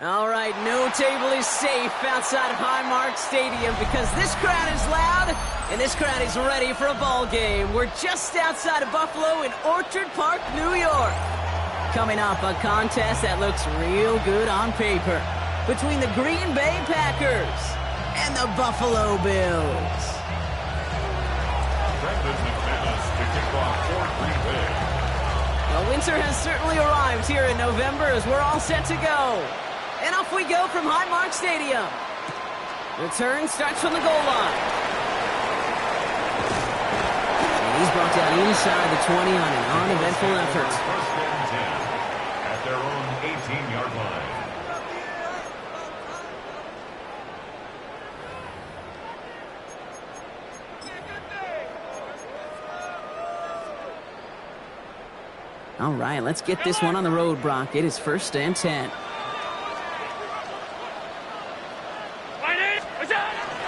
All right, no table is safe outside of Highmark Stadium because this crowd is loud and this crowd is ready for a ball game. We're just outside of Buffalo in Orchard Park, New York. Coming up, a contest that looks real good on paper between the Green Bay Packers and the Buffalo Bills. Brendan McManus to kick off for Green Bay. Well, winter has certainly arrived here in November as we're all set to go. And off we go from Highmark Stadium. Return starts from the goal line. And he's brought down inside the 20 on an uneventful effort. First and 10 at their own 18-yard line. All right, let's get this one on the road, Brock. It is first and 10.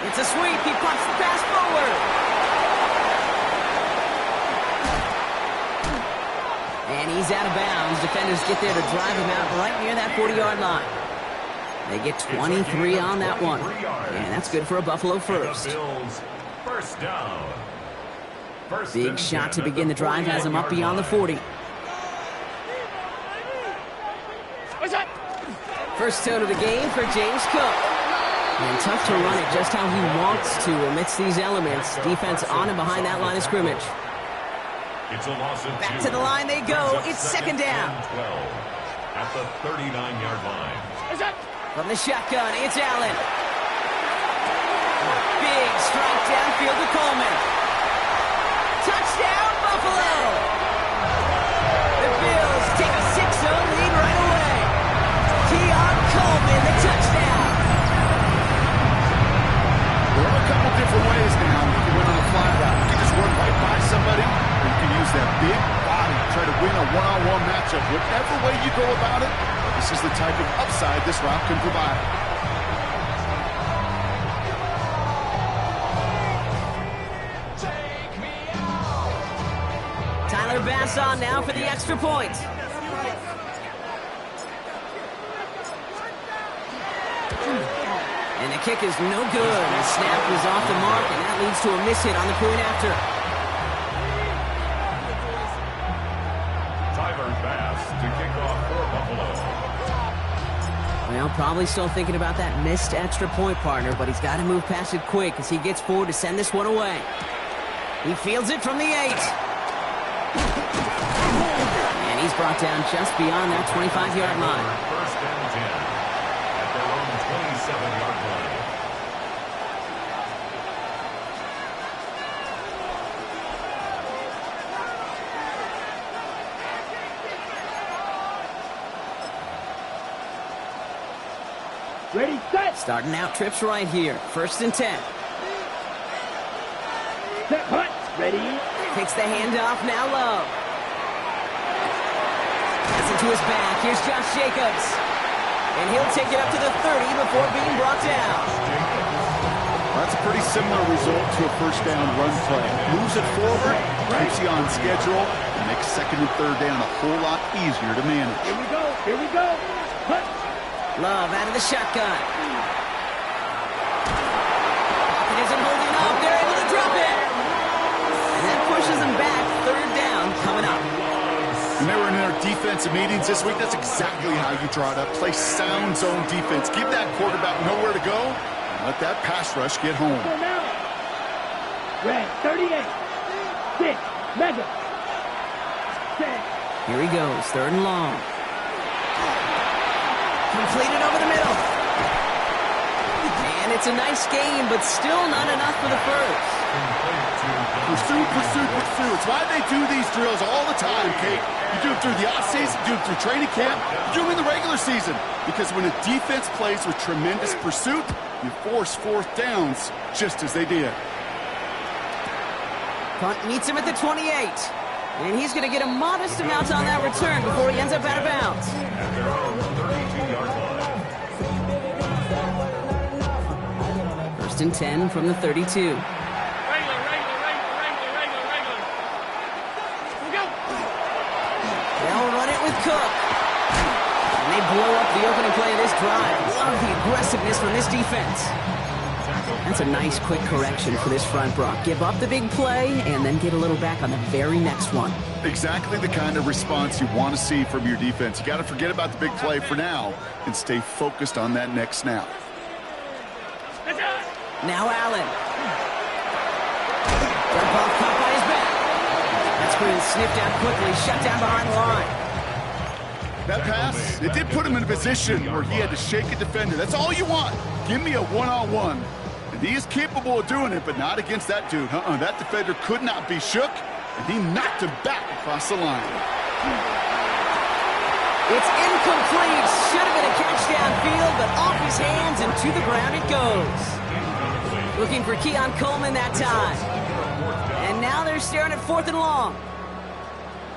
It's a sweep. He pumps the pass forward. And he's out of bounds. Defenders get there to drive him out right near that 40-yard line. They get 23 on that one. And that's good for a Buffalo first. First down. Big shot to begin the drive has him up beyond the 40. First tone of the game for James Cook. And tough to run it just how he wants to amidst these elements. Defense on and behind that line of scrimmage. It's a loss of Back 2. to the line they go. It's second down. 12 at the 39-yard line. From the shotgun, it's Allen. Big strike downfield to Coleman. Touchdown, Buffalo! The Bills take a 6-0 lead right away. Keon Coleman, the touchdown. There are a couple different ways now you can win on a fly route. You can just run right by somebody, or you can use that big body to try to win a one-on-one matchup. Whatever way you go about it, this is the type of upside this route can provide. Tyler Bass on now for the extra point. And the kick is no good. The snap was off the mark, and that leads to a miss hit on the point after. Tyler Bass to kick off for Buffalo. Well, probably still thinking about that missed extra point, partner, but he's got to move past it quick as he gets forward to send this one away. He fields it from the 8. And he's brought down just beyond that 25-yard line. First and 10 at their own 27-yard line. Ready, set. Starting out trips right here. First and 10. Set, punt. Ready. Takes the handoff, now low. Gets into his back. Here's Josh Jacobs. And he'll take it up to the 30 before being brought down. That's a pretty similar result to a first down run play. Moves it forward, keeps you on schedule, and makes second and third down a whole lot easier to manage. Here we go. Here we go. Punt. Love out of the shotgun. Pocket isn't holding up. They're able to drop it. And that pushes them back. Third down coming up. When they were in their defensive meetings this week, that's exactly how you draw it up. Play sound zone defense. Give that quarterback nowhere to go, and let that pass rush get home. Red, 38. 6. Mega. 10. Here he goes. Third and long. Completed over the middle. And it's a nice game, but still not enough for the first. Pursue, pursue, pursue. It's why they do these drills all the time, Kate. You do it through the offseason, you do it through training camp, you do them in the regular season. Because when a defense plays with tremendous pursuit, you force fourth downs just as they did. Punt meets him at the 28. And he's going to get a modest amount on that return before he ends up out of bounds. At their own 32-yard line. First and 10 from the 32. They'll run it with Cook. And they blow up the opening play of this drive. Love the aggressiveness from this defense. That's a nice quick correction for this front, Brock. Give up the big play and then get a little back on the very next one. Exactly the kind of response you want to see from your defense. You got to forget about the big play for now and stay focused on that next snap. Now Allen. Jump off caught by his back. That screen sniffed out quickly, shut down behind the line. That pass, it did put him in a position where he had to shake a defender. That's all you want. Give me a one-on-one. And he is capable of doing it, but not against that dude. That defender could not be shook, and he knocked him back across the line. It's incomplete. Should have been a catch downfield, but off his hands and to the ground it goes. Looking for Keon Coleman that time. And now they're staring at 4th and long.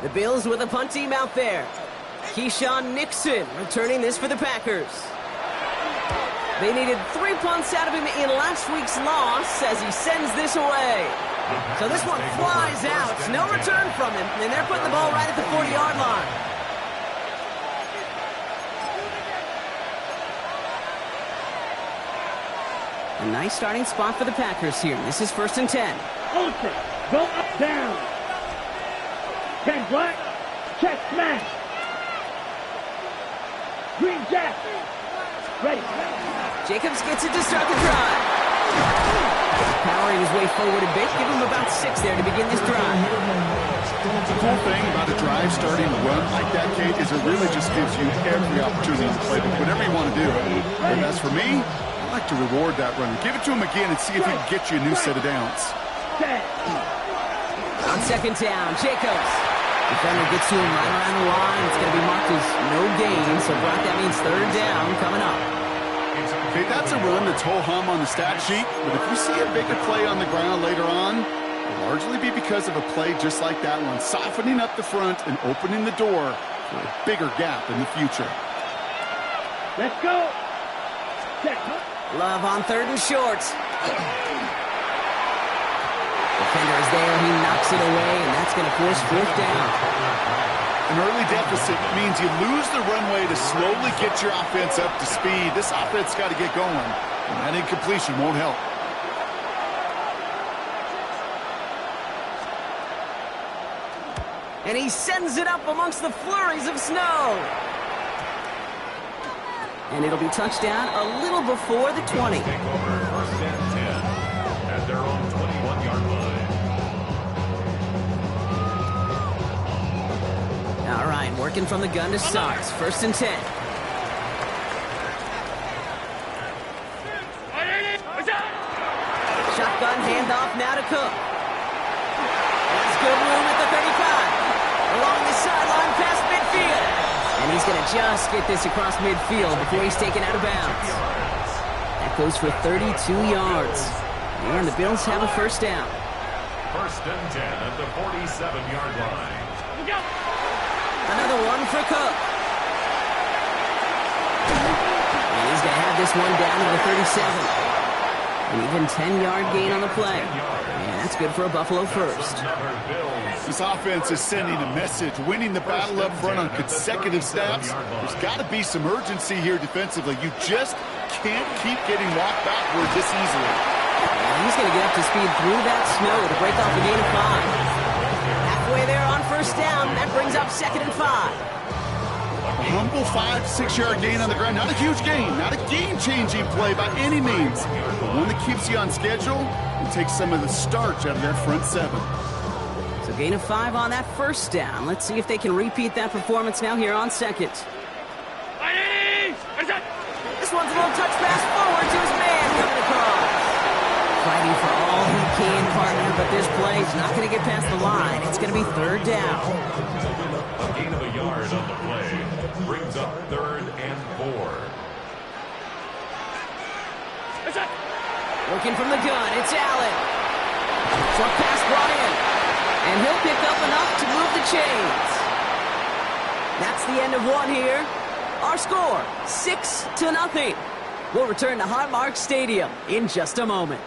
The Bills with a punt team out there. Keyshawn Nixon returning this for the Packers. They needed 3 punts out of him in last week's loss as he sends this away. So this one flies out. No return from him, and they're putting the ball right at the 40-yard line. A nice starting spot for the Packers here. This is 1st and 10. Olsen, go up, down. 10 black, check smash. Green Jack, ready. Jacobs gets it to start the drive. Powering his way forward a bit. Give him about 6 there to begin this drive. The cool thing about a drive starting a run like that, Kate, is it really just gives you every opportunity to play whatever you want to do. And as for me, I like to reward that runner. Give it to him again and see if he can get you a new set of downs. On 2nd down, Jacobs. Defender gets to him right around the line. It's going to be marked as no gain, so Brock, that means 3rd down coming up. Okay, that's a run that's ho-hum on the stat sheet, but if you see a bigger play on the ground later on, it'll largely be because of a play just like that one, softening up the front and opening the door for a bigger gap in the future. Let's go. Check. Love on 3rd and short. Defender is there. He knocks it away, and that's going to force 4th down. An early deficit means you lose the runway to slowly get your offense up to speed. This offense got to get going, and that incompletion won't help. And he sends it up amongst the flurries of snow. And it'll be touchdown a little before the 20. Take over 1st and 10 at their own 21-yard line. All right, working from the gun to start. 1st and 10. Shotgun handoff now to Cook. That's good room at the 35. Along the sideline past midfield. And he's going to just get this across midfield before he's taken out of bounds. That goes for 32 yards. And the Bills have a 1st down. 1st and 10 at the 47-yard line. Another one for Cook. And he's going to have this one down to the 37. An even 10-yard gain on the play. And that's good for a Buffalo 1st. This offense is sending a message, winning the battle up front on consecutive snaps. There's got to be some urgency here defensively. You just can't keep getting walked backward this easily. And he's going to get up to speed through that snow to break off a gain of 5. Halfway there on 1st down. That brings up 2nd and 5. A humble 5-6-yard gain on the ground. Not a huge gain, not a game-changing play by any means, but one that keeps you on schedule and takes some of the starch out of that front 7. So gain of 5 on that 1st down. Let's see if they can repeat that performance now here on 2nd. This one's a little touch pass forward to his man coming across. Fighting for all he can, partner, but this play's not going to get past the line. It's going to be 3rd down. A gain of a yard on the play brings up 3rd and 4. Looking from the gun, it's Allen. Short pass brought in. And he'll pick up enough to move the chains. That's the end of one here. Our score, 6-0. We'll return to Highmark Stadium in just a moment.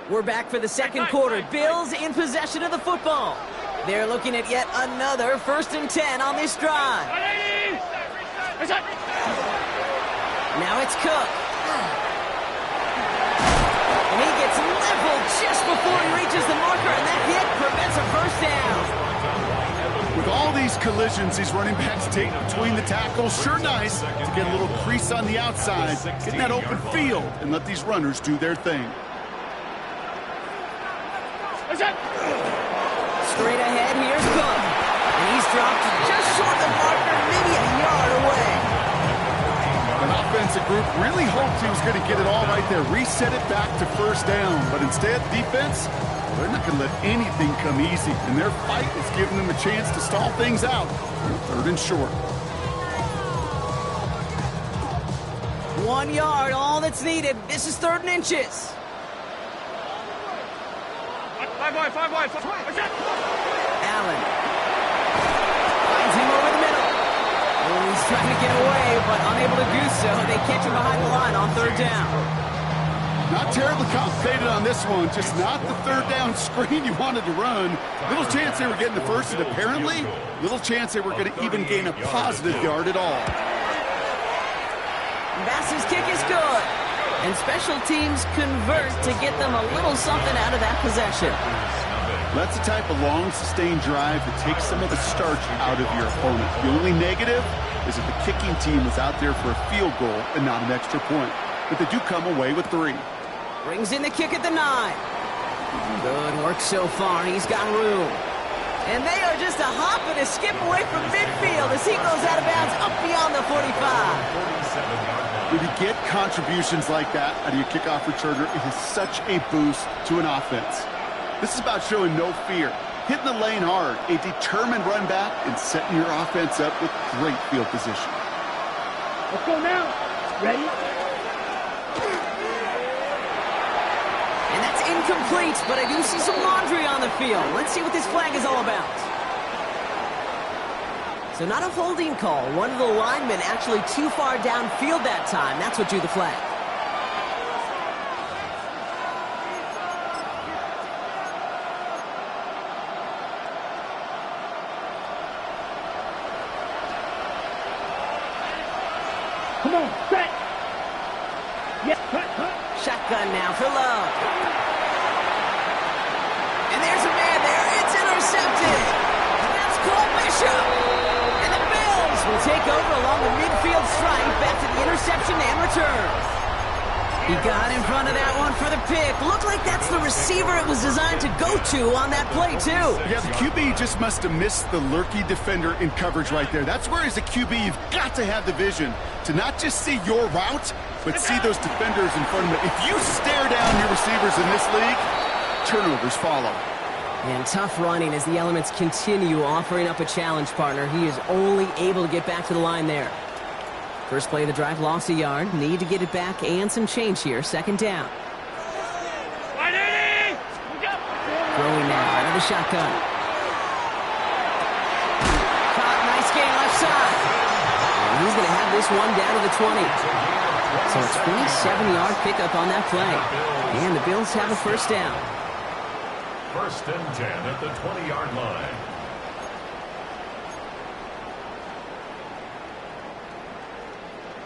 We're back for the second quarter. Bills in possession of the football. They're looking at yet another 1st and 10 on this drive. Now it's Cook. And he gets leveled just before he reaches the marker, and that hit prevents a first down. With all these collisions, these running backs take between the tackles. Sure nice to get a little crease on the outside, get in that open field, and let these runners do their thing. Straight ahead, here's Cook. And he's dropped just short of the marker, maybe a yard away. An offensive group really hoped he was going to get it all right there, reset it back to first down. But instead, defense, they're not going to let anything come easy. And their fight is giving them a chance to stall things out. 3rd and short. 1 yard, all that's needed. This is 3rd and inches. Five wide. Allen finds him over the middle. Oh, he's trying to get away, but unable to do so. They catch him behind the line on 3rd down. Not terribly complicated on this one. Just not the 3rd down screen you wanted to run. Little chance they were getting the first, and apparently, little chance they were going to even gain a positive yard at all. Bass's kick is good. And special teams convert to get them a little something out of that possession. That's the type of long, sustained drive that takes some of the starch out of your opponent. The only negative is that the kicking team was out there for a field goal and not an extra point. But they do come away with 3. Brings in the kick at the 9. Good work so far. He's got room. And they are just a hop and a skip away from midfield as he goes out of bounds up beyond the 45. When you get contributions like that out of your kickoff returner, it is such a boost to an offense. This is about showing no fear, hitting the lane hard, a determined run back, and setting your offense up with great field position. Let's go now. Ready? And that's incomplete, but I do see some laundry on the field. Let's see what this flag is all about. So not a holding call. One of the linemen actually too far downfield that time. That's what drew the flag. Come on, set. Yes, cut. Shotgun now for Love. And there's a man there. It's intercepted. That's Cole Bishop. Will take over along the midfield stripe after the interception and return. He got in front of that one for the pick. Looked like that's the receiver it was designed to go to on that play, too. Yeah, the QB just must have missed the lurky defender in coverage right there. That's where, as a QB, you've got to have the vision to not just see your route, but see those defenders in front of you. If you stare down your receivers in this league, turnovers follow. And tough running as the elements continue offering up a challenge partner. He is only able to get back to the line there. First play of the drive, lost a yard. Need to get it back and some change here. 2nd down. Throwing now out of the shotgun. Caught, nice game left side. And he's going to have this one down to the 20. So a 27-yard pickup on that play. And the Bills have a first down. 1st and 10 at the 20-yard line.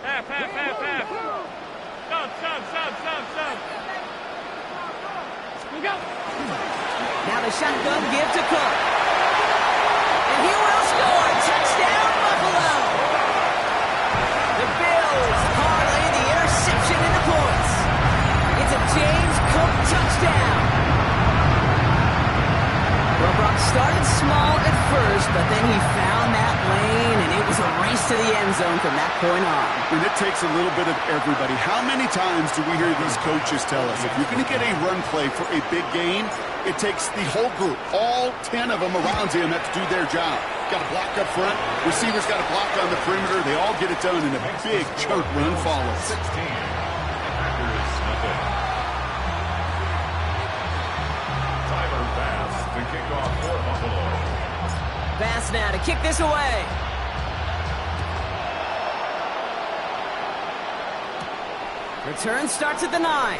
Half. Stop. We go. Now the shotgun give to Cook. And he will score. Touchdown, Buffalo. The Bills parlay the interception into points. It's a James Cook touchdown. Well, Brock started small at first, but then he found that lane, and it was a race to the end zone from that point on. And it takes a little bit of everybody. How many times do we hear these coaches tell us, if you're going to get a run play for a big gain, it takes the whole group, all 10 of them around him have to do their job. Got to block up front, receivers got to block on the perimeter, they all get it done, and a big chunk run follows. 16. pass now to kick this away. Return starts at the 9.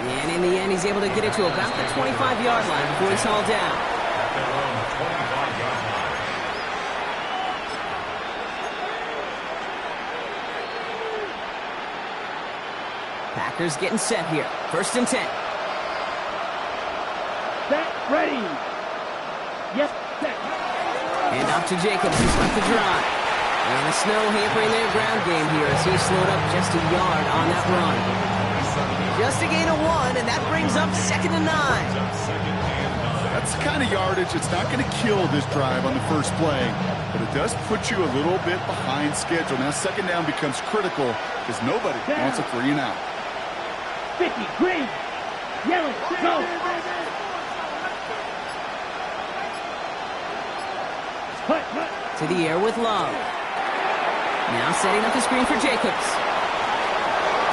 And in the end, he's able to get it to about the 25-yard line before he's hauled down. At their own 25-yard line. Packers getting set here. 1st and 10. Set, ready. Yes, set. And off to Jacobs, who's got the drive. And the snow hampering their ground game here as he slowed up just a yard on that run. Just a gain of 1, and that brings up 2nd and 9. That's the kind of yardage that's not going to kill this drive on the first play, but it does put you a little bit behind schedule. Now 2nd down becomes critical because nobody wants a 3 and out. 50, green, yellow, go. Hut. To the air with Love. Now setting up the screen for Jacobs.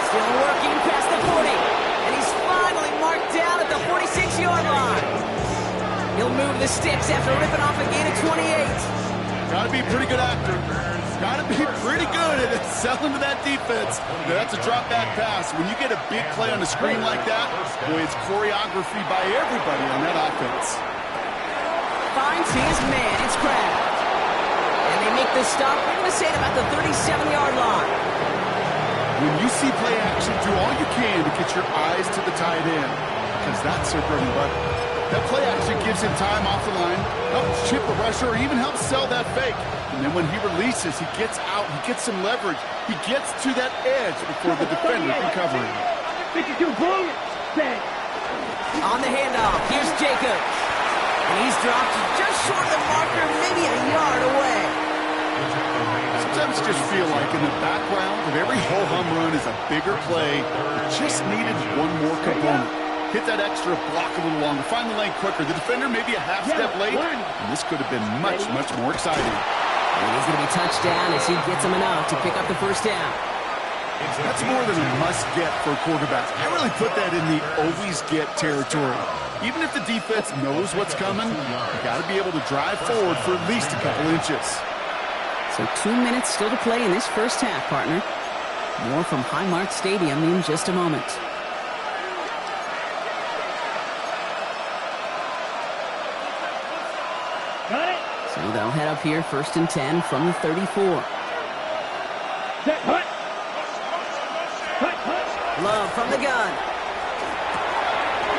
Still working past the 40. And he's finally marked down at the 46-yard line. He'll move the sticks after ripping off a gain of 28. Got to be a pretty good actor. Got to be pretty good at selling to that defense. That's a drop back pass. When you get a big play on the screen like that, boy, it's choreography by everybody on that offense. Finds his man. It's Kraft. And they make the stop. We're going to say at about the 37-yard line. When you see play action, do all you can to get your eyes to the tight end, because that's their bread and butter. That play action gives him time off the line, helps chip a rusher, or even helps sell that fake. And then when he releases, he gets out, he gets some leverage. He gets to that edge before the defender can cover him. 52, boom, set. On the handoff, here's Jacobs. And he's dropped just short of the marker, maybe a yard away. Sometimes you just feel like in the background of every ho-hum run is a bigger play. It just needed one more component. Hit that extra block a little longer, find the lane quicker. The defender maybe a half step late, and this could have been much, much more exciting. And he's going to be touchdown as he gets him enough to pick up the 1st down. That's more than a must-get for a quarterback. I really put that in the always-get territory. Even if the defense knows what's coming, you got to be able to drive forward for at least a couple inches. So 2 minutes still to play in this first half, partner. More from Highmark Stadium in just a moment. Got it. So they'll head up here 1st and 10 from the 34. Set, hut. Love from the gun.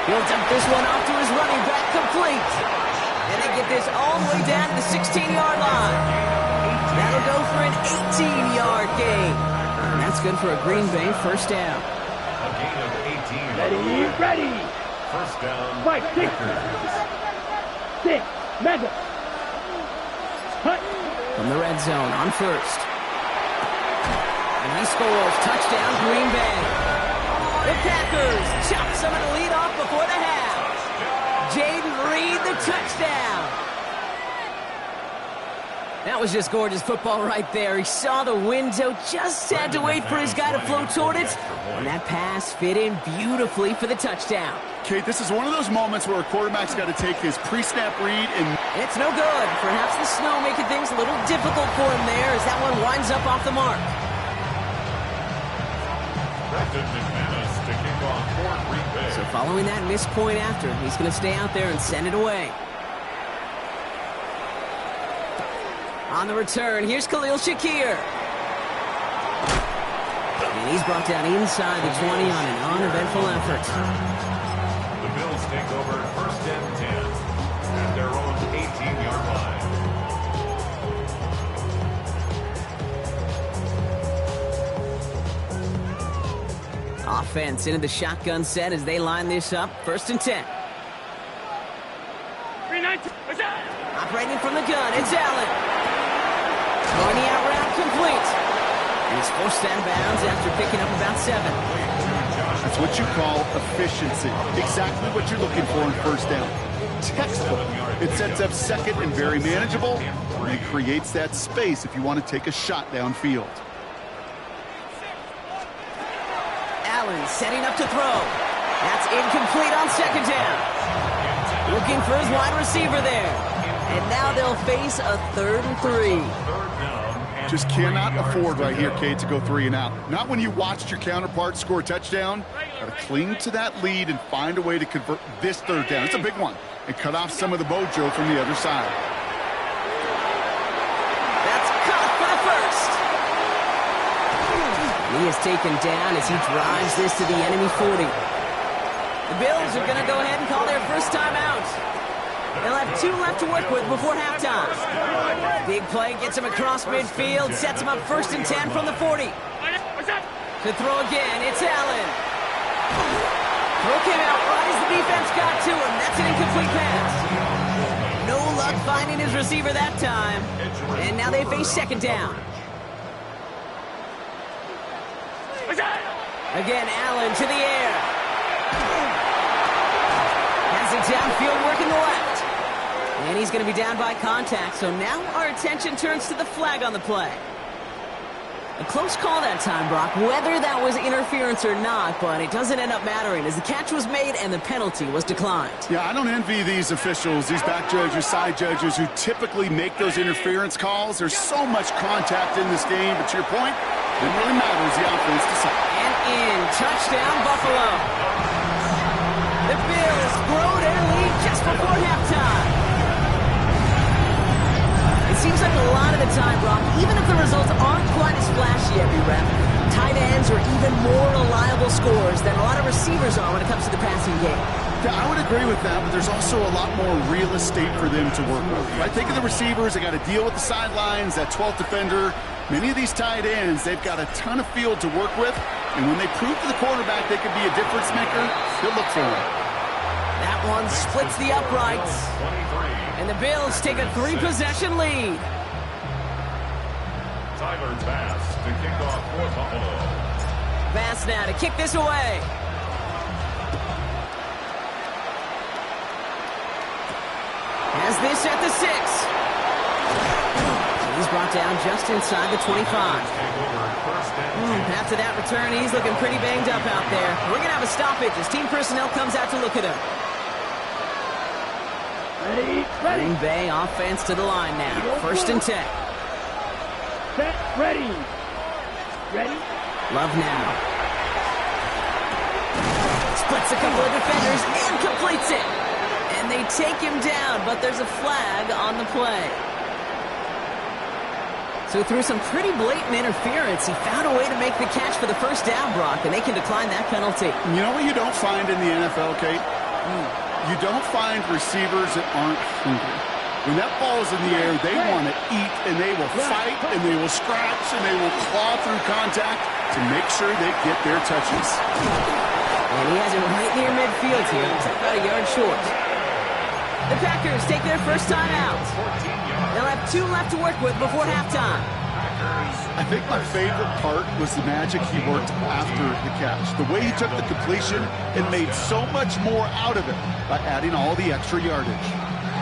He'll dump this one off to his running back, complete. And they get this all the way down to the 16-yard line. That'll go for an 18-yard gain. And that's good for a Green Bay 1st down. A gain of 18. Ready. 1st down. Right, 6. 6, mega. Hut. From the red zone on 1st. And he scores. Touchdown, Green Bay. The Packers chop some of the lead off before the half. Jaden Reed, the touchdown. That was just gorgeous football right there. He saw the window, just had to wait for his guy to flow toward it, and that pass fit in beautifully for the touchdown. Kate, this is one of those moments where a quarterback's got to take his pre-snap read and... It's no good. Perhaps the snow making things a little difficult for him there as that one winds up off the mark. So following that missed point after, he's going to stay out there and send it away. On the return, here's Khalil Shakir. And he's brought down inside the 20 on an uneventful effort. The Bills take over 1st and 10 at their own 18-yard line. Offense into the shotgun set as they line this up. 1st and 10. Operating from the gun, it's Allen. Going the out route, complete. And he's forced out of bounds after picking up about 7. That's what you call efficiency. Exactly what you're looking for in 1st down. Textbook. It sets up 2nd and very manageable, and it creates that space if you want to take a shot downfield. Allen setting up to throw. That's incomplete on 2nd down. Looking for his wide receiver there. And now they'll face a 3rd and 3. Just cannot afford right here, Kate, to go 3 and out. Not when you watched your counterpart score a touchdown. Got to cling to that lead and find a way to convert this 3rd down. It's a big one. And cut off some of the mojo from the other side. That's caught for the first. He is taken down as he drives this to the enemy 40. The Bills are going to go ahead and call their first timeout. They'll have 2 left to work with before halftime. Big play gets him across midfield, sets him up 1st and 10 from the 40. To throw again, it's Allen. Throw came out right as the defense got to him. That's an incomplete pass. No luck finding his receiver that time. And now they face 2nd down. Again, Allen to the air. Has it downfield working the left. And he's going to be down by contact, so now our attention turns to the flag on the play. A close call that time, Brock, whether that was interference or not, but it doesn't end up mattering as the catch was made and the penalty was declined. Yeah, I don't envy these officials, these back judges, side judges who typically make those interference calls. There's so much contact in this game, but to your point, it really matters the offense decides. And in, touchdown Buffalo. The Bills grow their lead just before halftime. It seems like a lot of the time, Brock, even if the results aren't quite as flashy every rep, tight ends are even more reliable scorers than a lot of receivers are when it comes to the passing game. Yeah, I would agree with that, but there's also a lot more real estate for them to work with. Right? Think of the receivers. They got to deal with the sidelines, that 12th defender. Many of these tight ends, they've got a ton of field to work with, and when they prove to the quarterback they could be a difference maker, he'll look for him. That one splits the uprights. And the Bills take a 3-possession lead. Tyler Bass to kick off for Buffalo. Bass now to kick this away. Has this at the 6. He's brought down just inside the 25. After that return, he's looking pretty banged up out there. We're going to have a stoppage as team personnel comes out to look at him. Ready. Green Bay offense to the line now. 1st and 10. Set. Ready. Love now. Splits a couple of defenders and completes it. And they take him down, but there's a flag on the play. So through some pretty blatant interference, he found a way to make the catch for the 1st down, Brock, and they can decline that penalty. You know what you don't find in the NFL, Kate? You don't find receivers that aren't hungry. When that ball's in the air, they want to eat, and they will fight, and they will scratch, and they will claw through contact to make sure they get their touches. And he has it right near midfield here. It's about a yard short. The Packers take their first time out. They'll have 2 left to work with before halftime. I think my favorite part was the magic he worked after the catch. The way he took the completion and made so much more out of it by adding all the extra yardage.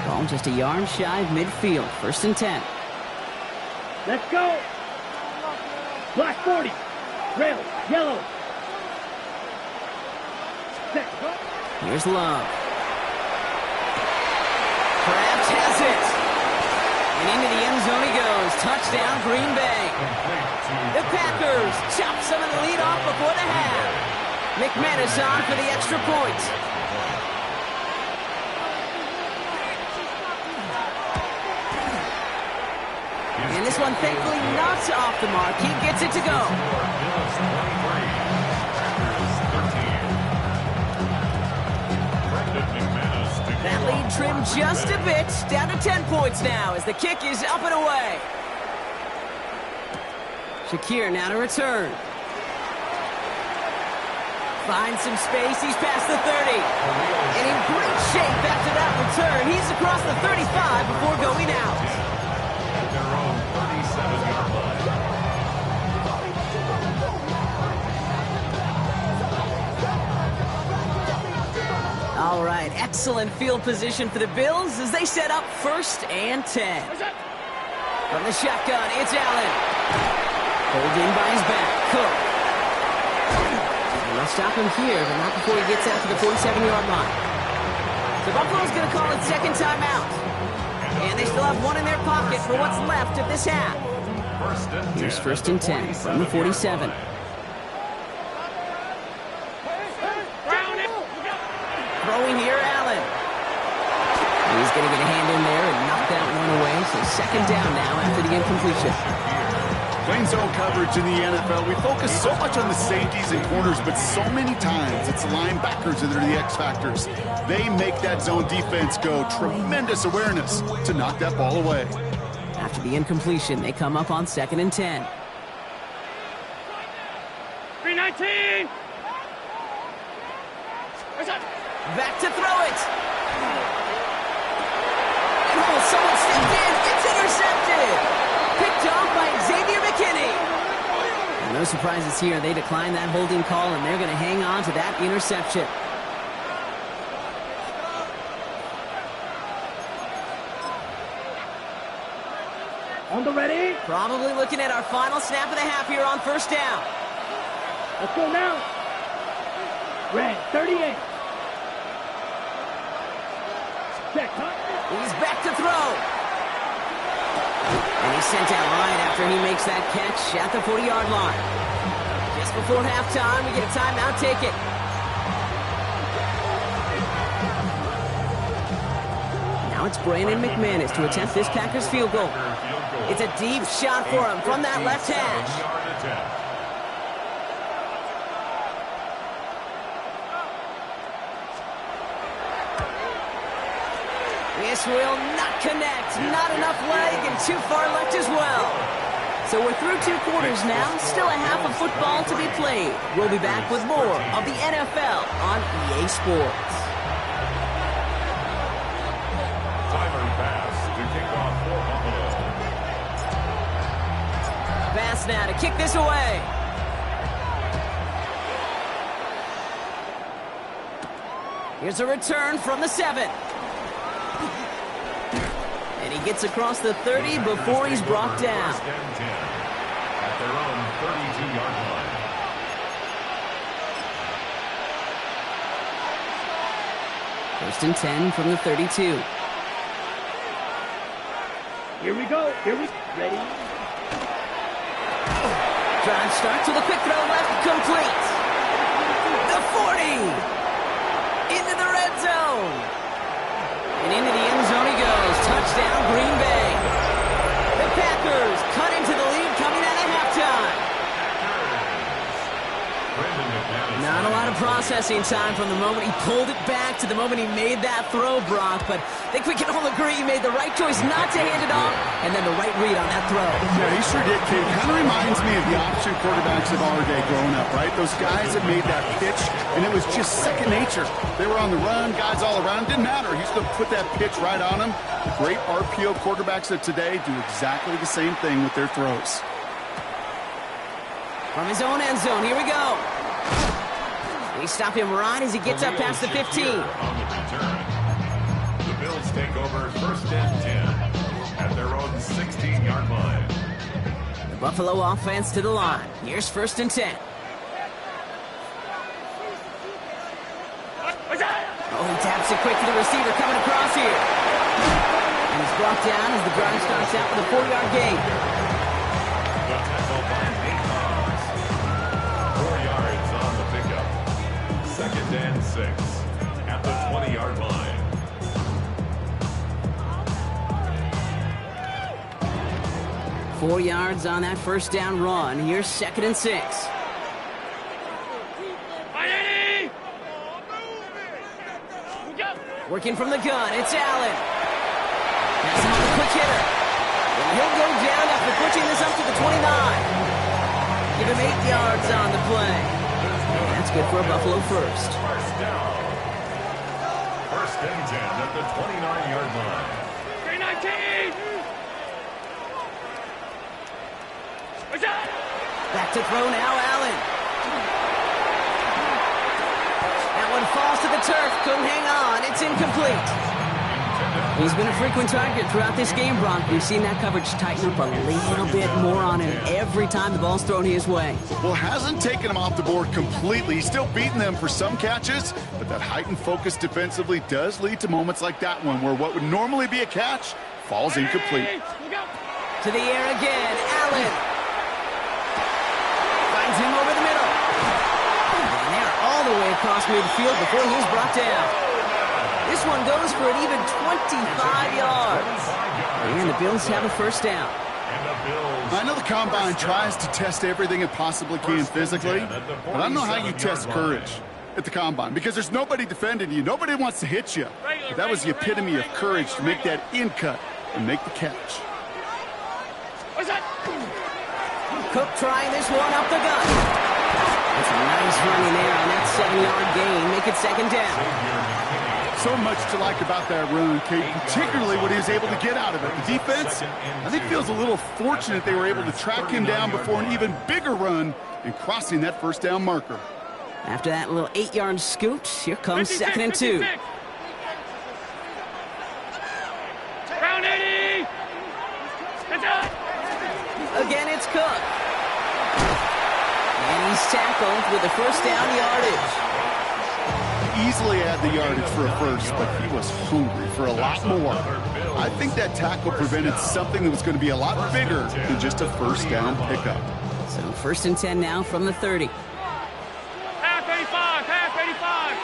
Ball just a yard shy of midfield. 1st and 10. Let's go. Black 40. Red. Yellow. Set. Here's Love. Krabs has it. And into the end zone he goes. Touchdown, Green Bay. The Packers chop some of the lead off before the half. McManus on for the extra point. And this one thankfully not off the mark. He gets it to go. That lead trimmed just a bit, down to 10 points now as the kick is up and away. Shakir now to return. Finds some space, he's past the 30. And in great shape after that return. He's across the 35 before going out. At their own 37-yard line. All right, excellent field position for the Bills as they set up 1st and 10. From the shotgun, it's Allen. Pulled in by his back, Cook. And they'll stop him here, but not before he gets out to the 47-yard line. So So Buffalo's going to call it second timeout. And they still have one in their pocket for what's left of this half. Here's first and 10 from the 47. Throwing here, Allen. He's going to get a hand in there and knock that one away. So second down now after the incompletion. Playing zone coverage in the NFL, we focus so much on the safeties and corners, but so many times it's the linebackers that are the X factors. They make that zone defense go. Tremendous awareness to knock that ball away. After the incompletion, they come up on second and 10. 319! Back to throw it. Oh, someone stepped in. It's intercepted. Picked off by Xavier McKinney. And no surprises here. They decline that holding call, and they're going to hang on to that interception. On the ready. Probably looking at our final snap of the half here on first down. Let's go now. Red, 38. Check, huh? He's back to throw. And he's sent out right after he makes that catch at the 40-yard line. Just before halftime, we get a timeout. Take it. Now it's Brandon McManus to attempt this Packers field goal. It's a deep shot for him from that left hash. This will not connect. Not enough leg and too far left as well. So we're through 2 quarters now. Still a half of football to be played. We'll be back with more of the NFL on EA Sports. Timer pass to kick off for Buffalo. Pass now to kick this away. Here's a return from the 7. And he gets across the 30 before he's brought down. First and 10 at their own 32-yard line. First and 10 from the 32. Here we go. Ready? Drive starts with a quick throw left, complete. The 40. Into the red zone. And into the end zone he goes. Touchdown, Green Bay. The Packers cut into the lead coming out of halftime. Not a lot of processing time from the moment he pulled it back to the moment he made that throw, Brock. But I think we can all agree he made the right choice not to hand it off and then the right read on that throw. Yeah, he sure did, kid. Kind of reminds me of the option quarterbacks of our day growing up, right? Those guys that made that pitch, and it was just second nature. They were on the run, guys all around. Didn't matter. He used to put that pitch right on them. The great RPO quarterbacks of today do exactly the same thing with their throws. From his own end zone, here we go. They stop him right as he gets up past the 15. On the return. The Bills take over first and 10 at their own 16-yard line. The Buffalo offense to the line. Here's first and 10. Oh, he taps it quick to the receiver coming across here. And he's brought down as the drive starts out with a 4-yard gain. The tackle by Nate. 4 yards on the pickup. Second and 6 at the 20-yard line. Four yards on that first down run. Here's second and 6. Working from the gun, it's Allen. That's another quick hitter. And he'll go down after pushing this up to the 29. Give him 8 yards on the play. And that's good for a Buffalo first. First down. First and 10 at the 29-yard line. 319! Back to throw now, Allen. That one falls to the turf. Couldn't hang on. It's incomplete. He's been a frequent target throughout this game, Bronk. We've seen that coverage tighten up a little bit more on him every time the ball's thrown his way. Well, hasn't taken him off the board completely. He's still beating them for some catches, but that heightened focus defensively does lead to moments like that one where what would normally be a catch falls incomplete. To the air again, Allen. Finds him over the middle. And they're all the way across midfield before he's brought down. This one goes for an even 25 yards. And the Bills have a first down. I know the Combine tries to test everything it possibly can physically, but I don't know how you test courage at the Combine because there's nobody defending you. Nobody wants to hit you. But that was the epitome of courage to make that in cut and make the catch. Cook trying this one up the gut. That's a nice running there on that 7-yard gain. Make it second down. So much to like about that run, Kate, particularly what he was able to get out of it. The defense, I think, feels a little fortunate they were able to track him down before an even bigger run and crossing that first down marker. After that little 8-yard scoot, here comes 2nd and 2. Round 80! Again, it's Cook. And he's tackled with the first down yardage. Easily had the yardage for a first, but he was hungry for a lot more. I think that tackle prevented something that was going to be a lot bigger than just a first down pickup. So 1st and 10 now from the 30. Half 85, half 85.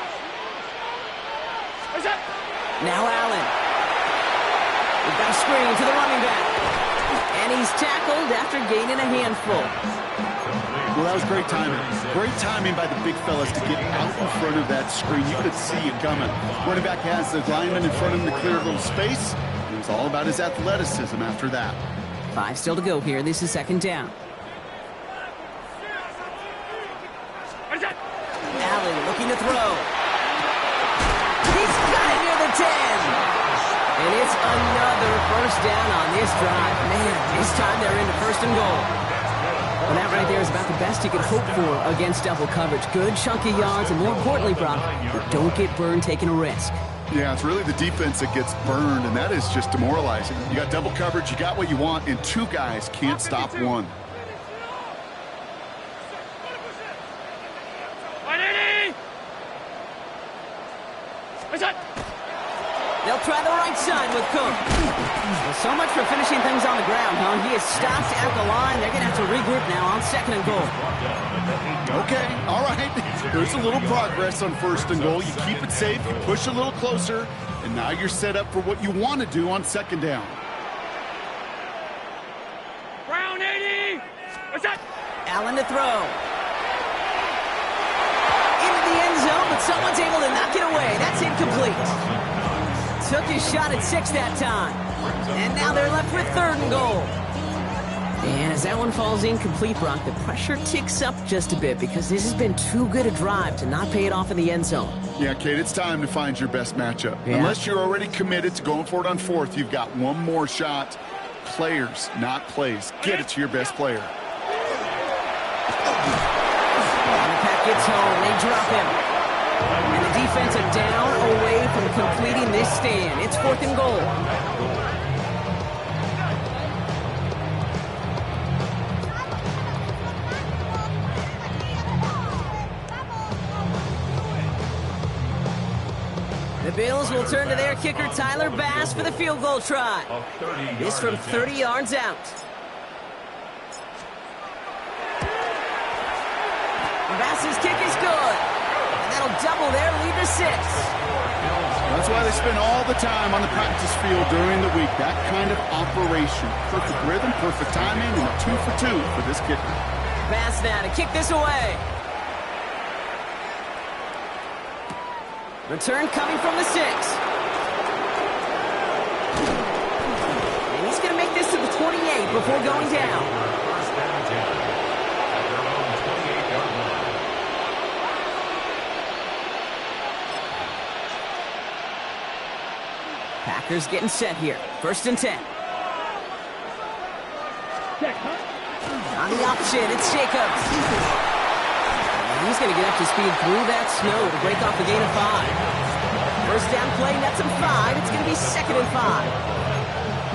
What's that? Now Allen. We've got a screen to the running back. And he's tackled after gaining a handful. Well, that was great timing. Great timing by the big fellas to get out in front of that screen. You could see it coming. Running back has the lineman in front of him to clear a little space. It was all about his athleticism after that. 5 still to go here. This is 2nd down. Allen looking to throw. He's got it near the 10. And it's another first down on this drive. Man, this time they're into 1st and goal. Well, that right there is about the best you could hope for against double coverage. Good chunky yards, and more importantly, Brock, don't get burned taking a risk. Yeah, it's really the defense that gets burned, and that is just demoralizing. You got double coverage, you got what you want, and 2 guys can't stop one. They'll try the right side with Cook. Well, so much for finishing things on the ground, huh? He is stopped at the line. They're going to have to regroup now on 2nd and goal. Okay, all right. There's a little progress on 1st and goal. You keep it safe, you push a little closer, and now you're set up for what you want to do on 2nd down. Round 80! What's that? Allen to throw. Into the end zone, but someone's able to knock it away. That's incomplete. Took his shot at 6 that time. And now they're left with 3rd and goal. And as that one falls incomplete, Brock, the pressure ticks up just a bit because this has been too good a drive to not pay it off in the end zone. Yeah, Kate, it's time to find your best matchup. Yeah. Unless you're already committed to going for it on 4th, you've got one more shot. Players, not plays. Get it to your best player. And the pack gets home. They drop him. And the defense are down away from completing this stand. It's 4th and goal. The Bills will turn to their kicker, Tyler Bass, for the field goal try. This from 30 yards out. Bass's kick is good. And that'll double their lead to 6. That's why they spend all the time on the practice field during the week. That kind of operation. Perfect rhythm, perfect timing, and 2 for 2 for this kicker. Bass now to kick this away. Return coming from the 6. And he's going to make this to the 28 before going down. Packers getting set here. 1st and 10. On the option, it's Jacobs. And he's going to get up to speed through that snow to break off the gain of 5. First down play, nets him 5. It's going to be 2nd and 5.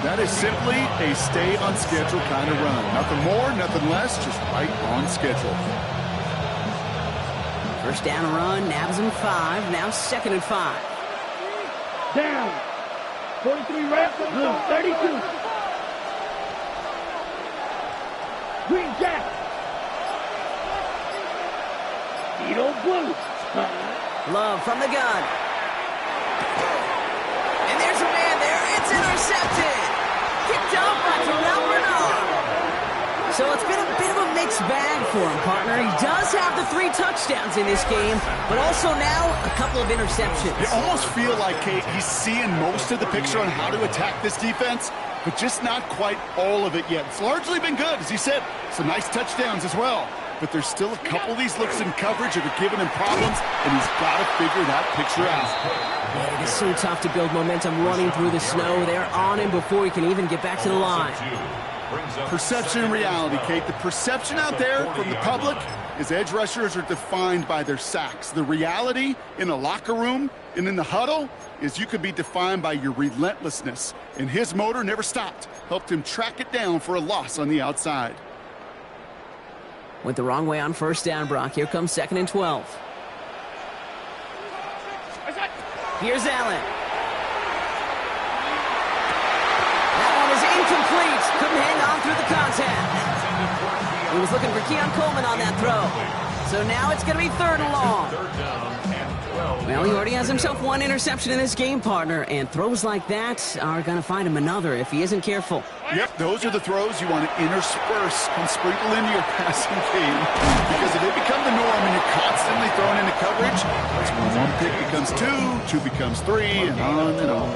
That is simply a stay on schedule kind of run. Nothing more, nothing less, just right on schedule. First down run, nabs him 5. Now 2nd and 5. Down. 43 reps, blue 32. Green Jack. Edo blue. Love from the gun. And there's a man there. It's intercepted. Kicked off by Terrell Bernard. So it's been a bit of a mixed bag for him, partner. He does have the 3 touchdowns in this game, but also now a couple of interceptions. You almost feel like, Kate, he's seeing most of the picture on how to attack this defense, but just not quite all of it yet. It's largely been good, as he said. Some nice touchdowns as well. But there's still a couple of these looks in coverage that are giving him problems, and he's got to figure that picture out. Yeah, it is so tough to build momentum running through the snow. They're on him before he can even get back to the line. Perception and reality, Kate. The perception out there from the public is edge rushers are defined by their sacks. The reality in a locker room and in the huddle is you could be defined by your relentlessness. And his motor never stopped. Helped him track it down for a loss on the outside. Went the wrong way on first down, Brock. Here comes 2nd and 12. Here's Allen. That one is incomplete. Couldn't hang on through the contact. He was looking for Keon Coleman on that throw. So now it's going to be 3rd and long. Well, he already has himself 1 interception in this game, partner, and throws like that are going to find him another if he isn't careful. Yep, those are the throws you want to intersperse and sprinkle into your passing game. Because if they become the norm and you're constantly thrown into coverage, that's when 1 pick becomes 2, 2 becomes 3, and on and on.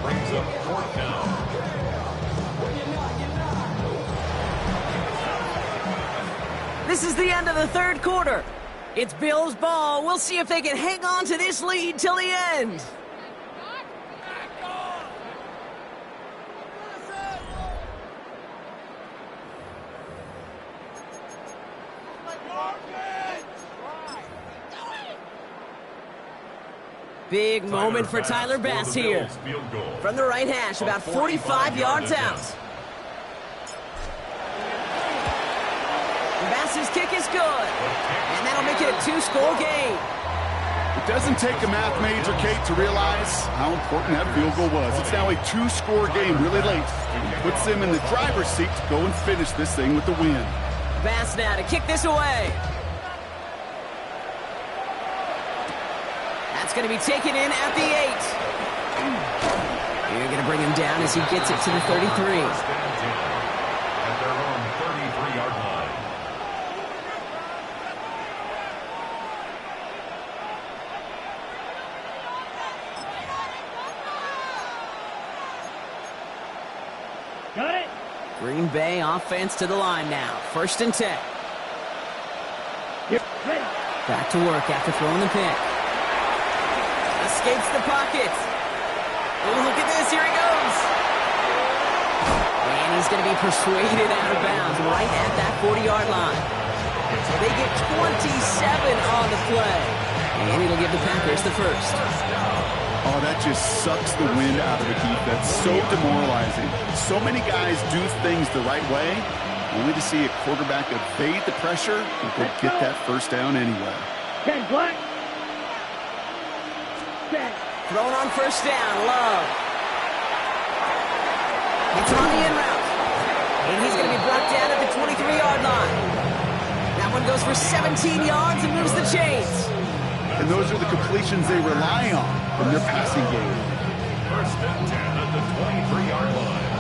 Brings up 4th down. This is the end of the 3rd quarter. It's Bills ball. We'll see if they can hang on to this lead till the end. Big moment for Tyler Bass here. From the right hash, about 45 yards out. Bass's kick is good. And that'll make it a 2-score game. It doesn't take a math major, Kate, to realize how important that field goal was. It's now a 2-score game really late. It puts them in the driver's seat to go and finish this thing with the win. Bass now to kick this away. That's going to be taken in at the 8. You're going to bring him down as he gets it to the 33. At their own 33-yard line. Got it. Green Bay offense to the line now. 1st and 10. Yep. Ready. Back to work after throwing the pick. Escapes the pocket. Oh, look at this. Here he goes. And he's going to be persuaded out of bounds right at that 40-yard line. They get 27 on the play. And it'll give the Packers the 1st. Oh, that just sucks the wind out of the defense. So demoralizing. So many guys do things the right way, only to see a quarterback evade the pressure and go get that 1st down anyway. 10 black. Thrown on 1st down, Love. It's on the in route. And he's going to be brought down at the 23-yard line. That one goes for 17 yards and moves the chains. And those are the completions they rely on from their passing game. 1st and 10 at the 23-yard line.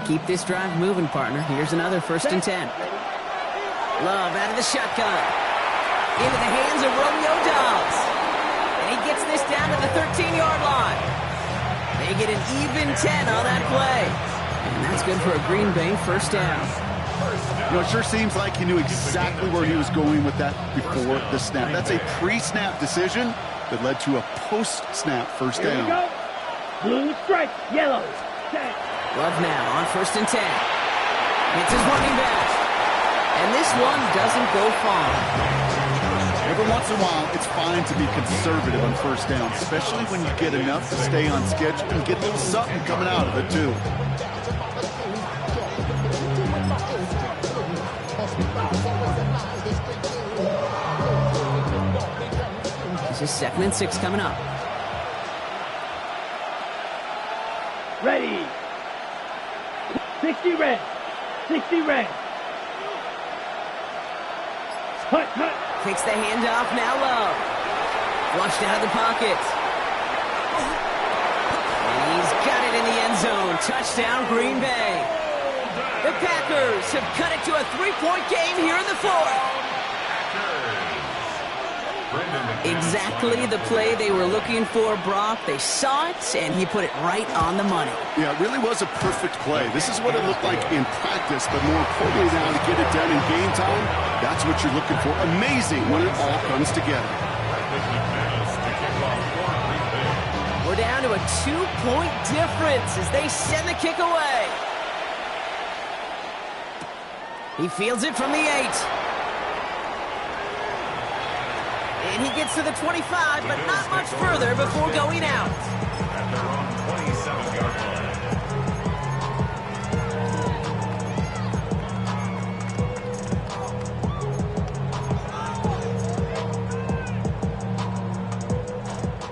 Keep this drive moving, partner. Here's another 1st and 10. Love out of the shotgun. Into the hands of Romeo Dobbs. And he gets this down to the 13-yard line. They get an even 10 on that play. And that's good for a Green Bay 1st down. You know, it sure seems like he knew exactly where he was going with that before the snap. That's a pre-snap decision that led to a post-snap first Here we down. go. Blue stripe, yellow. Set. Love now on 1st and 10. It's his running back. And this one doesn't go far. Every once in a while, it's fine to be conservative on first down, especially when you get enough to stay on schedule and get a little something coming out of it, too. This is 2nd and 6 coming up. Ready. 60 red. 60 red. Hut, hut. Takes the handoff, now low. Flushed out of the pocket. And he's got it in the end zone. Touchdown, Green Bay. The Packers have cut it to a 3-point game here in the 4th. Exactly the play they were looking for, Brock. They saw it, and he put it right on the money. Yeah, it really was a perfect play. This is what it looked like in practice, but more importantly now to get it done in game time, that's what you're looking for. Amazing when it all comes together. We're down to a 2-point difference as they send the kick away. He fields it from the 8. And he gets to the 25, but not much further before going out. At their own 27-yard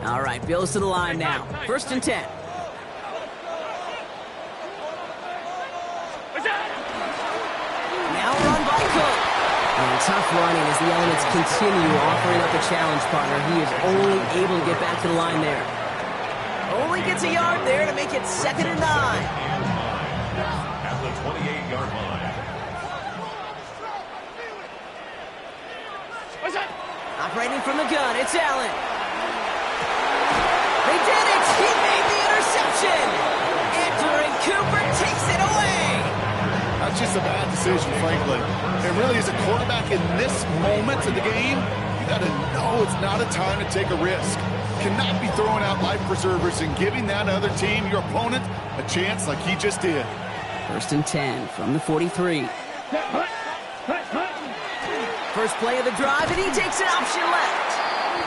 line. All right, Bills to the line now. 1st and 10. Now run by Cook. And tough running as the elements continue offering up a challenge, partner. He is only able to get back to the line there. Only gets a yard there to make it 2nd and 9. At the 28-yard line. Operating from the gun, it's Allen. They did it! He made the interception! Andrew Cooper takes it away! That's just a bad decision, frankly. And really, as a quarterback in this moment of the game, you got to know it's not a time to take a risk. Cannot be throwing out life preservers and giving that other team, your opponent, a chance like he just did. 1st and 10 from the 43. Hut, hut, hut. First play of the drive, and he takes an option left.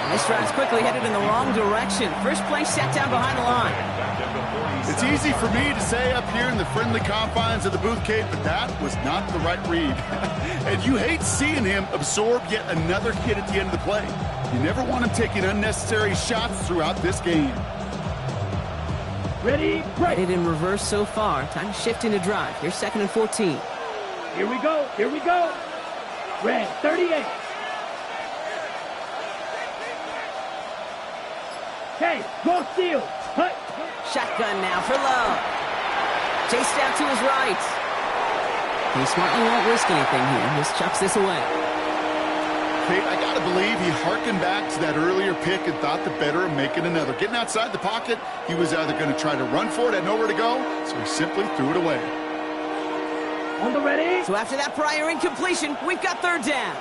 And this drive's quickly headed in the wrong direction. First play set down behind the line. It's easy for me to say up here in the friendly confines of the booth, Kate, but that was not the right read. And you hate seeing him absorb yet another hit at the end of the play. You never want him taking unnecessary shots throughout this game. Ready, break. Headed in reverse so far. Time to shift into drive. Here's 2nd and 14. Here we go, here we go. Red, 38. Hey, go steal. Hut. Shotgun now for Lowe. Chased out to his right. He smartly won't risk anything here. Just chucks this away. Kate, I got to believe he harkened back to that earlier pick and thought the better of making another. Getting outside the pocket, he was either going to try to run for it, had nowhere to go, so he simply threw it away. On the ready. So after that prior incompletion, we've got 3rd down.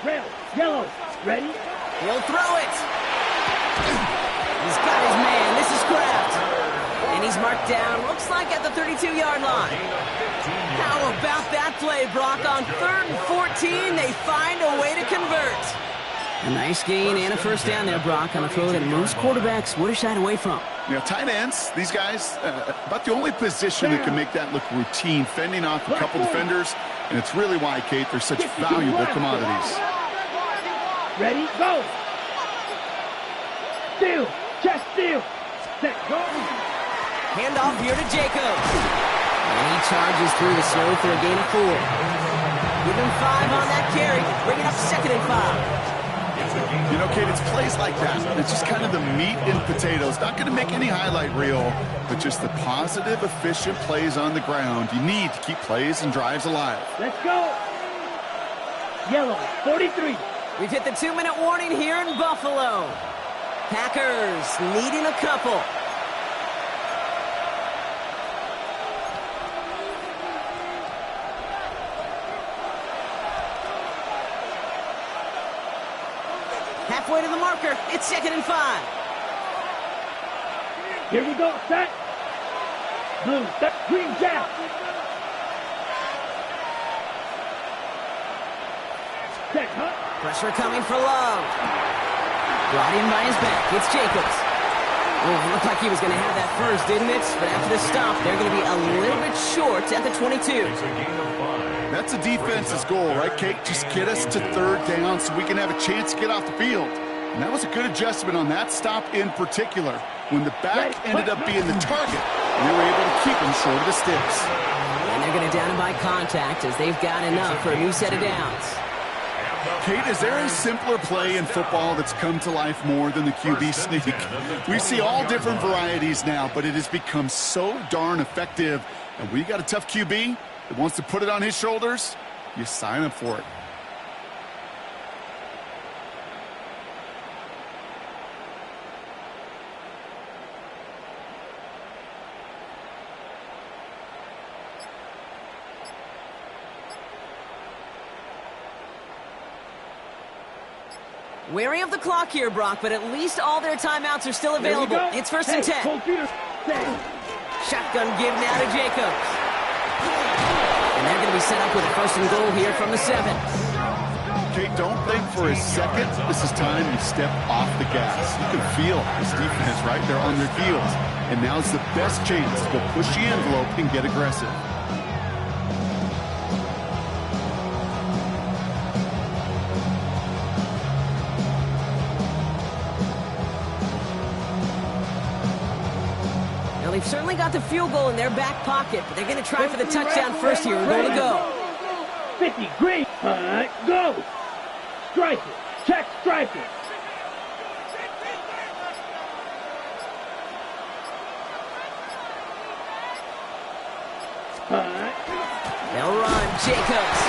Red, yellow, ready. He'll throw it. He's got his man. This is Kraft. And he's marked down, looks like at the 32-yard line. How about that play, Brock? On 3rd and 14, they find a way to convert. A nice gain and a first down there, Brock, on a throw that most quarterbacks would have shied away from. You know, tight ends, these guys, about the only position that can make that look routine, fending off a couple defenders, and it's really why, Kate, they're such valuable commodities. Ready, go. Steal, chest steal. Set, go. Handoff here to Jacobs. And he charges through the snow for a gain of 4. Give him 5 on that carry, bring it up 2nd and 5. You know, Kate, it's plays like that. It's just kind of the meat and potatoes. Not going to make any highlight reel, but just the positive, efficient plays on the ground. You need to keep plays and drives alive. Let's go. Yellow, 43. We've hit the 2-minute warning here in Buffalo. Packers needing a couple. Halfway to the marker. It's 2nd and 5. Here we go. Set. Blue. Set. Green jab. Set. Huh? Pressure coming for Love. Brought in by his back. It's Jacobs. Oh, it looked like he was going to have that first, didn't it? But after the stop, they're going to be a little bit short at the 22. That's a defense's goal, right, Kate? Just get us to 3rd down so we can have a chance to get off the field. And that was a good adjustment on that stop in particular. When the back ended up being the target, they were able to keep him short of the sticks. And they're going to down him by contact as they've got enough for a new set of downs. Kate, is there a simpler play in football that's come to life more than the QB sneak? We see all different varieties now, but it has become so darn effective. And when you got a tough QB that wants to put it on his shoulders, you sign up for it. Wary of the clock here, Brock, but at least all their timeouts are still available. It's 1st and 10. Shotgun give now to Jacobs. And they're going to be set up with a 1st and goal here from the 7. Kate, don't think for a second this is time you step off the gas. You can feel this defense right there on their heels. And now's the best chance to go push the envelope and get aggressive. They've certainly got the field goal in their back pocket, but they're going to try for the touchdown first here and goal to go. 50, green. All right, go. Strike it. Check, strike it. All right. They'll run. Jacobs.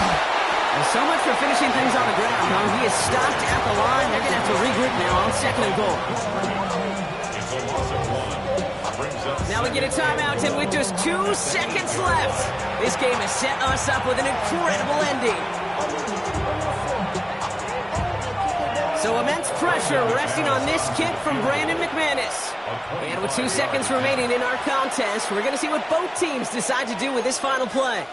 And so much for finishing things on the ground, huh? He is stopped at the line. They're going to have to regroup now on 2nd and goal. Now we get a timeout, and with just 2 seconds left, this game has set us up with an incredible ending. So immense pressure resting on this kick from Brandon McManus. And with 2 seconds remaining in our contest, we're going to see what both teams decide to do with this final play.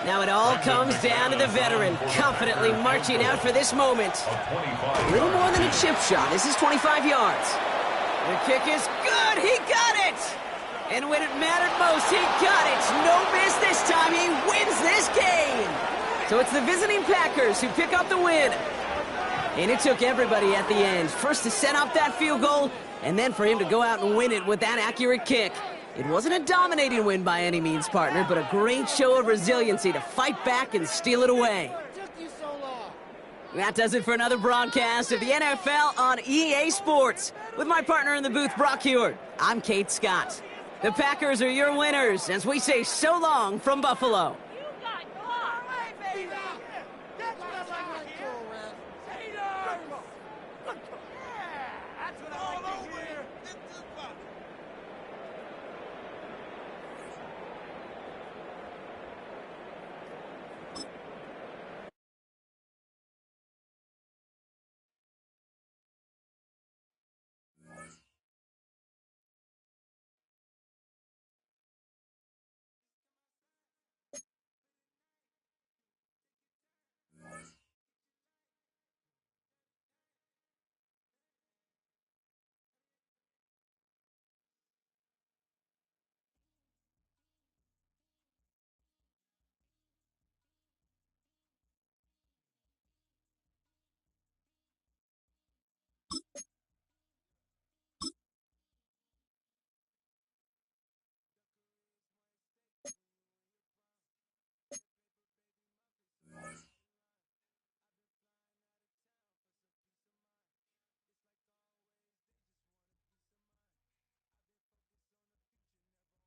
Now it all comes down to the veteran, confidently marching out for this moment. A little more than a chip shot. This is 25 yards. The kick is good. He got it. And when it mattered most, he got it. No miss this time. He wins this game. So it's the visiting Packers who pick up the win. And it took everybody at the end. First to set up that field goal, and then for him to go out and win it with that accurate kick. It wasn't a dominating win by any means, partner, but a great show of resiliency to fight back and steal it away. That does it for another broadcast of the NFL on EA Sports. With my partner in the booth, Brock Hewitt, I'm Kate Scott. The Packers are your winners as we say so long from Buffalo.